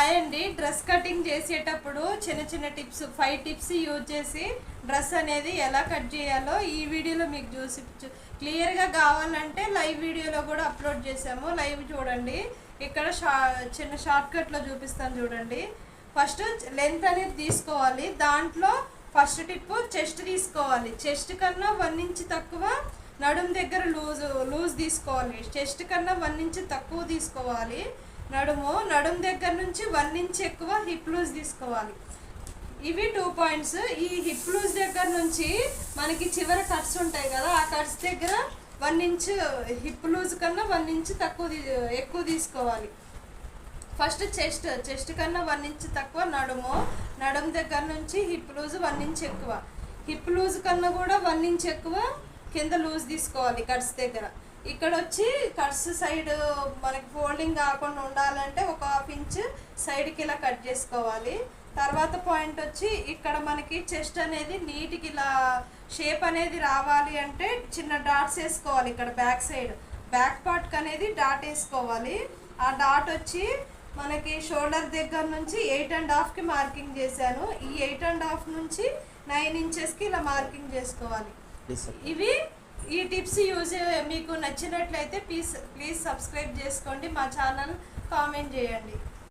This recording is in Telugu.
హాయ్ అండి. డ్రెస్ కటింగ్ చేసేటప్పుడు చిన్న చిన్న టిప్స్ 5 టిప్స్ యూజ్ చేసి డ్రెస్ అనేది ఎలా కట్ చేయాలో ఈ వీడియోలో మీకు చూసి క్లియర్గా కావాలంటే లైవ్ వీడియోలో కూడా అప్లోడ్ చేసాము, లైవ్ చూడండి. ఇక్కడ చిన్న షార్ట్ కట్లో చూపిస్తాను చూడండి. ఫస్ట్ లెంత్ అనేది తీసుకోవాలి. దాంట్లో ఫస్ట్ టిప్ చెస్ట్ తీసుకోవాలి. చెస్ట్ కన్నా 1 ఇంచ్ తక్కువ నడుం దగ్గర లూజ్ తీసుకోవాలి. చెస్ట్ కన్నా 1 ఇంచ్ తక్కువ తీసుకోవాలి. నడుం దగ్గర నుంచి 1 ఇంచ్ ఎక్కువ హిప్ లూజ్ తీసుకోవాలి. ఇవి 2 పాయింట్స్. ఈ హిప్ లూజ్ దగ్గర నుంచి మనకి చివరి కట్స్ ఉంటాయి కదా, ఆ కట్స్ దగ్గర 1 ఇంచ్ హిప్ లూజ్ కన్నా 1 ఇంచ్ ఎక్కువ తీసుకోవాలి. ఫస్ట్ చెస్ట్ కన్నా 1 ఇంచ్ తక్కువ నడుం దగ్గర నుంచి హిప్ లూజ్ 1 ఇంచ్ ఎక్కువ, హిప్ లూజ్ కన్నా కూడా 1 ఇంచ్ ఎక్కువ కింద లూజ్ తీసుకోవాలి కట్స్ దగ్గర. ఇక్కడ వచ్చి కట్స్ సైడ్ మనకి ఫోల్డింగ్ కాకుండా ఉండాలంటే 1/2 ఇంచ్ సైడ్కి ఇలా కట్ చేసుకోవాలి. తర్వాత పాయింట్ వచ్చి ఇక్కడ మనకి చెస్ట్ అనేది నీట్కి ఇలా షేప్ అనేది రావాలి అంటే చిన్న డాట్స్ వేసుకోవాలి. ఇక్కడ బ్యాక్ పార్ట్కి అనేది డాట్ వేసుకోవాలి. ఆ డాట్ వచ్చి మనకి షోల్డర్ దగ్గర నుంచి 8.5కి మార్కింగ్ చేశాను. ఈ 8.5 నుంచి 9 ఇంచెస్కి ఇలా మార్కింగ్ చేసుకోవాలి. ఈ టిప్స్ మీకు నచ్చినట్లయితే ప్లీజ్ సబ్స్క్రైబ్ చేసుకోండి, మా ఛానల్ కామెంట్ చేయండి.